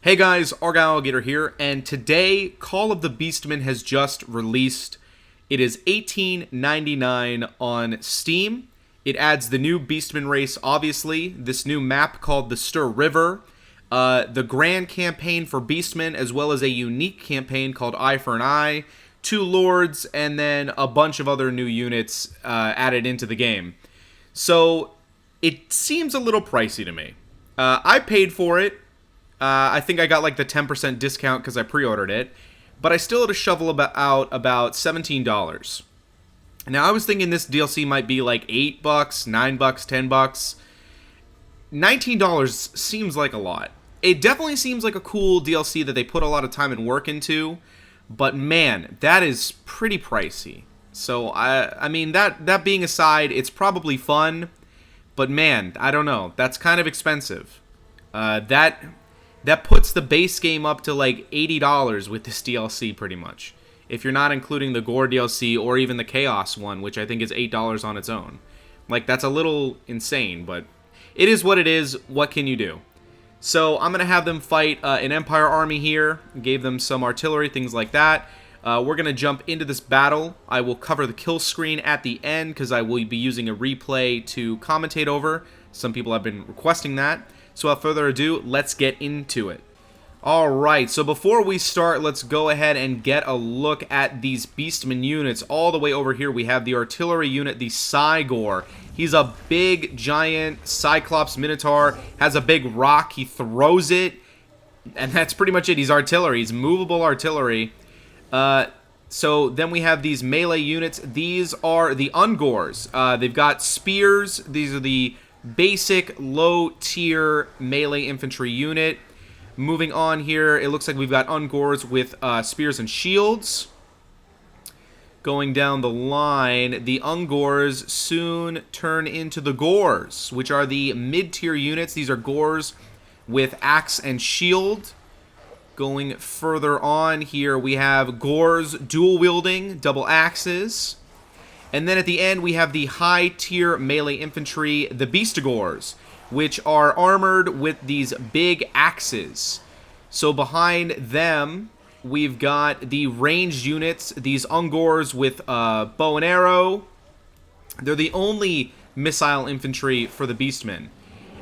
Hey guys, Argyle Alligator here, and today Call of the Beastmen has just released. It is $18.99 on Steam. It adds the new Beastman race, obviously, this new map called the Stir River, the grand campaign for Beastmen, as well as a unique campaign called Eye for an Eye, 2 Lords, and then a bunch of other new units added into the game. So, it seems a little pricey to me. I paid for it. I think I got like the 10% discount because I pre-ordered it, but I still had to shovel out about $17. Now I was thinking this DLC might be like $8, $9, $10. $19 seems like a lot. It definitely seems like a cool DLC that they put a lot of time and work into, but man, that is pretty pricey. So I mean that being aside, it's probably fun, but man, I don't know. That's kind of expensive. That puts the base game up to like $80 with this DLC pretty much. If you're not including the Gore DLC or even the Chaos one, which I think is $8 on its own. Like, that's a little insane, but it is what it is. What can you do? So I'm going to have them fight an Empire army here. Gave them some artillery, things like that. We're going to jump into this battle. I will cover the kill screen at the end because I will be using a replay to commentate over. Some people have been requesting that. So without further ado, let's get into it. Alright, so before we start, let's go ahead and get a look at these Beastmen units. All the way over here, we have the artillery unit, the Cygor. He's a big, giant Cyclops Minotaur, has a big rock, he throws it, and that's pretty much it. He's artillery, he's movable artillery. So then we have these melee units. These are the Ungors. They've got spears. These are the basic low-tier melee infantry unit. Moving on here, it looks like we've got Ungors with spears and shields. Going down the line, the Ungors soon turn into the Gors, which are the mid-tier units. These are Gors with axe and shield. Going further on here, we have Gors dual-wielding, double axes. And then at the end, we have the high-tier melee infantry, the Beastigors, which are armored with these big axes. So behind them, we've got the ranged units, these Ungors with bow and arrow. They're the only missile infantry for the Beastmen.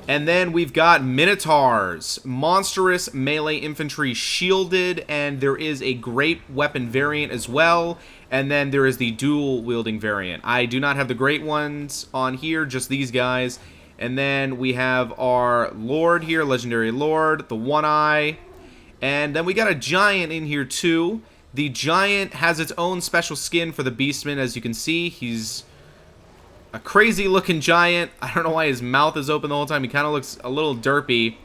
And then we've got Minotaurs, monstrous melee infantry shielded, and there is a great weapon variant as well. And then there is the dual-wielding variant. I do not have the great ones on here, just these guys. And then we have our Lord here, Legendary Lord, the One Eye. And then we got a Giant in here too. The Giant has its own special skin for the Beastman, as you can see. He's a crazy-looking Giant. I don't know why his mouth is open the whole time. He kind of looks a little derpy.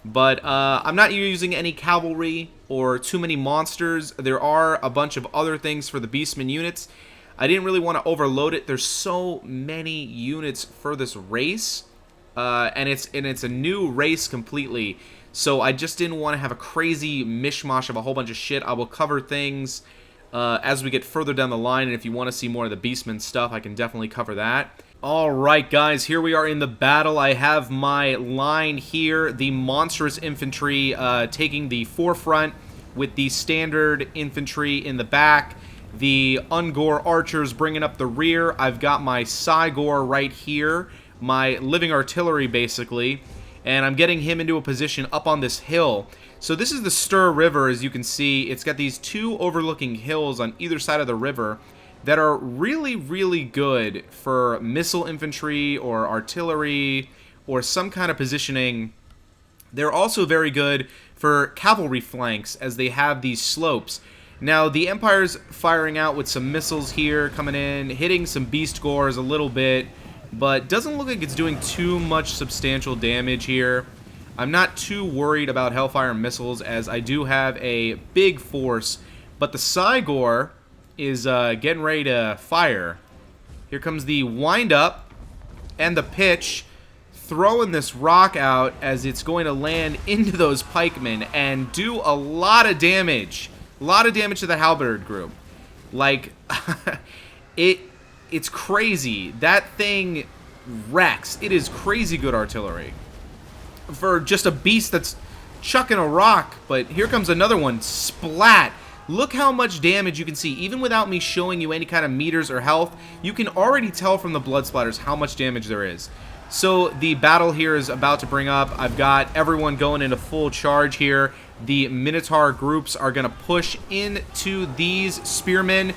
But I'm not using any cavalry or too many monsters. There are a bunch of other things for the Beastmen units. I didn't really want to overload it. There's so many units for this race, and it's a new race completely. So I just didn't want to have a crazy mishmash of a whole bunch of shit. I will cover things as we get further down the line, and if you want to see more of the Beastmen stuff, I can definitely cover that. Alright guys, here we are in the battle. I have my line here, the monstrous infantry taking the forefront with the standard infantry in the back. The Ungor archers bringing up the rear. I've got my Cygor right here, my living artillery basically, and I'm getting him into a position up on this hill. So this is the Stir River, as you can see. It's got these 2 overlooking hills on either side of the river that are really, really good for missile infantry or artillery or some kind of positioning. They're also very good for cavalry flanks as they have these slopes. Now, the Empire's firing out with some missiles here, coming in, hitting some Beast Gores a little bit, but doesn't look like it's doing too much substantial damage here. I'm not too worried about Hellfire missiles as I do have a big force, but the Cygor is getting ready to fire. Here comes the wind-up and the pitch, throwing this rock out as it's going to land into those pikemen and do a lot of damage. A lot of damage to the halberd group. Like, it's crazy. That thing wrecks. It is crazy good artillery. For just a beast that's chucking a rock, but here comes another one. Splat! Look how much damage you can see. Even without me showing you any kind of meters or health, you can already tell from the blood splatters how much damage there is. So the battle here is about to bring up. I've got everyone going into full charge here. The Minotaur groups are going to push into these spearmen,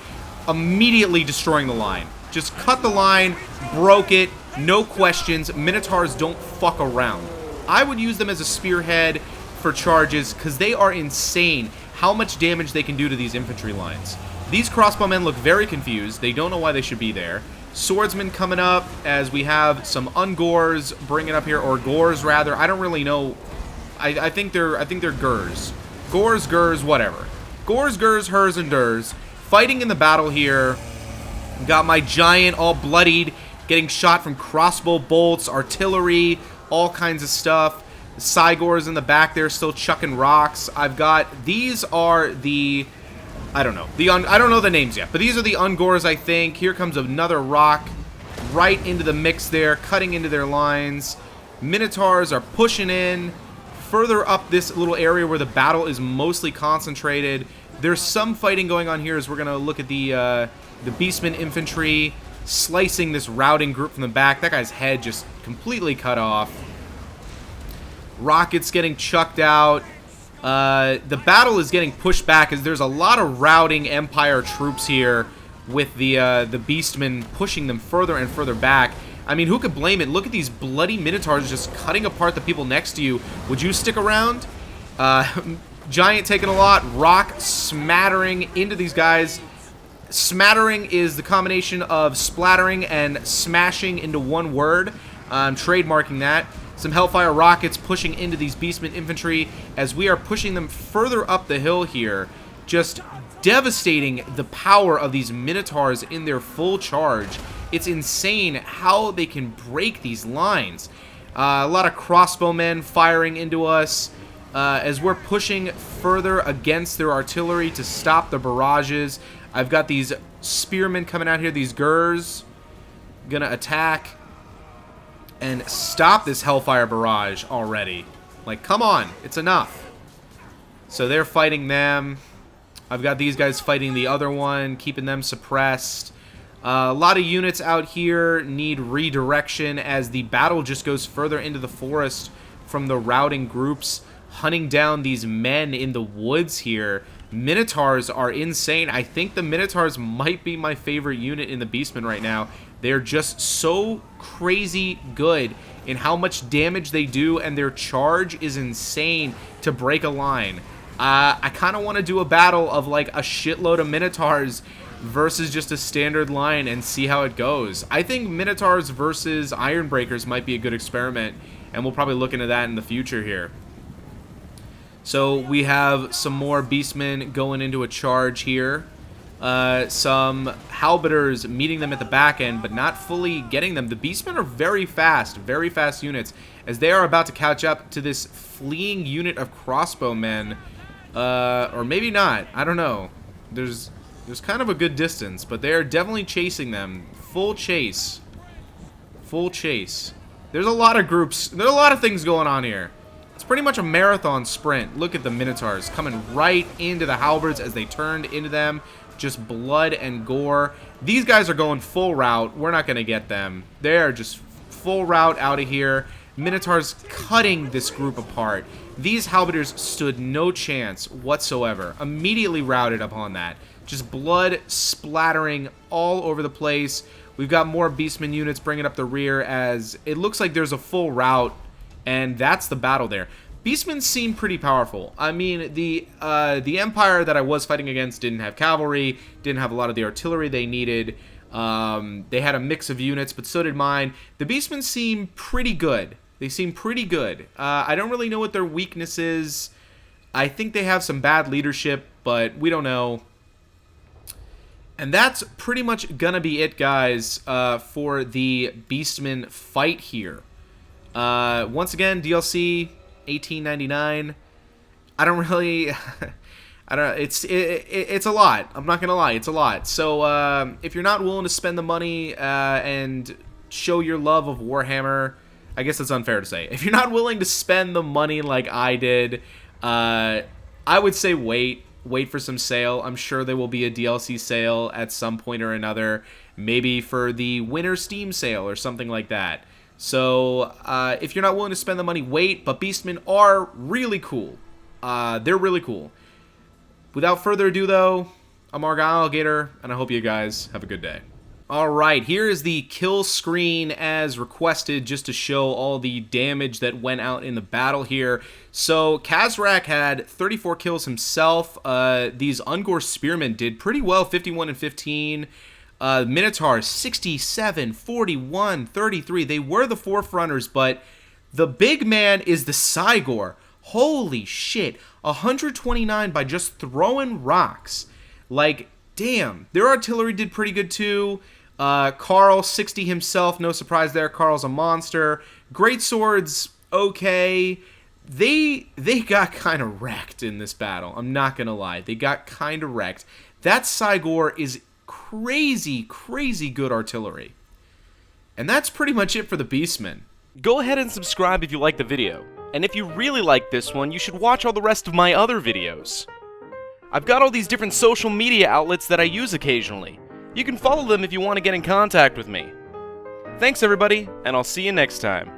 immediately destroying the line. Just cut the line, broke it, no questions. Minotaurs don't fuck around. I would use them as a spearhead for charges because they are insane how much damage they can do to these infantry lines. These crossbowmen look very confused. They don't know why they should be there. Swordsmen coming up as we have some ungors bringing up here, or gors rather. I don't really know. I think they're gurs. Gors, gurs, whatever. Gors, gurs, hers, and durs. Fighting in the battle here. Got my giant all bloodied, getting shot from crossbow bolts, artillery, all kinds of stuff. The Cygors in the back there still chucking rocks. I've got, these are the, I don't know. I don't know the names yet, but these are the Ungors, I think. Here comes another rock right into the mix there, cutting into their lines. Minotaurs are pushing in further up this little area where the battle is mostly concentrated. There's some fighting going on here as we're going to look at the Beastmen infantry slicing this routing group from the back. That guy's head just completely cut off. Rockets getting chucked out. The battle is getting pushed back as there's a lot of routing Empire troops here with the Beastmen pushing them further and further back. I mean, who could blame it? Look at these bloody Minotaurs just cutting apart the people next to you. Would you stick around? Giant taking a lot. Rock smattering into these guys. Smattering is the combination of splattering and smashing into one word. I'm trademarking that. Some Hellfire rockets pushing into these Beastmen infantry as we are pushing them further up the hill here. Just devastating the power of these Minotaurs in their full charge. It's insane how they can break these lines. A lot of crossbowmen firing into us as we're pushing further against their artillery to stop the barrages. I've got these spearmen coming out here, these Gurs, gonna attack and stop this Hellfire barrage already. Like, come on, it's enough. So they're fighting them. I've got these guys fighting the other one, keeping them suppressed. A lot of units out here need redirection as the battle just goes further into the forest from the routing groups, hunting down these men in the woods here. Minotaurs are insane. I think the Minotaurs might be my favorite unit in the Beastmen right now. They're just so crazy good in how much damage they do, and their charge is insane to break a line. I kind of want to do a battle of like a shitload of Minotaurs versus just a standard line and see how it goes. I think Minotaurs versus Ironbreakers might be a good experiment, and we'll probably look into that in the future here. So we have some more Beastmen going into a charge here. Some Halberders meeting them at the back end, but not fully getting them. The Beastmen are very fast units, as they are about to catch up to this fleeing unit of crossbowmen. Or maybe not. I don't know. There's kind of a good distance, but they are definitely chasing them. Full chase. Full chase. There's a lot of groups. There's a lot of things going on here. It's pretty much a marathon sprint. Look at the Minotaurs coming right into the halberds as they turned into them. Just blood and gore. These guys are going full route. We're not going to get them. They are just full route out of here. Minotaurs cutting this group apart. These halberders stood no chance whatsoever. Immediately routed upon that. Just blood splattering all over the place. We've got more Beastmen units bringing up the rear as it looks like there's a full rout, and that's the battle there. Beastmen seem pretty powerful. I mean, the Empire that I was fighting against didn't have cavalry, didn't have a lot of the artillery they needed. They had a mix of units, but so did mine. The Beastmen seem pretty good. They seem pretty good. I don't really know what their weakness is. I think they have some bad leadership, but we don't know. And that's pretty much gonna be it, guys, for the Beastmen fight here. Once again, DLC, $18.99. I don't really... I don't know. It's a lot. I'm not gonna lie. It's a lot. So if you're not willing to spend the money and show your love of Warhammer, I guess that's unfair to say. If you're not willing to spend the money like I did, I would say wait for some sale. I'm sure there will be a DLC sale at some point or another, maybe for the winter Steam sale or something like that. So if you're not willing to spend the money, wait. But Beastmen are really cool. They're really cool. Without further ado, though, I'm Argyle Alligator, and I hope you guys have a good day. Alright, here is the kill screen as requested, just to show all the damage that went out in the battle here. So, Kazrak had 34 kills himself. These Ungor Spearmen did pretty well, 51 and 15. Minotaur, 67, 41, 33. They were the forefronters, but the big man is the Cygor. Holy shit, 129 by just throwing rocks. Like, damn. Their artillery did pretty good too. Carl, 60 himself, no surprise there. Carl's a monster. Great swords, okay. They got kind of wrecked in this battle. I'm not gonna lie. They got kind of wrecked. That Cygor is crazy, crazy good artillery. And that's pretty much it for the Beastmen. Go ahead and subscribe if you like the video. And if you really like this one, you should watch all the rest of my other videos. I've got all these different social media outlets that I use occasionally. You can follow them if you want to get in contact with me. Thanks everybody, and I'll see you next time.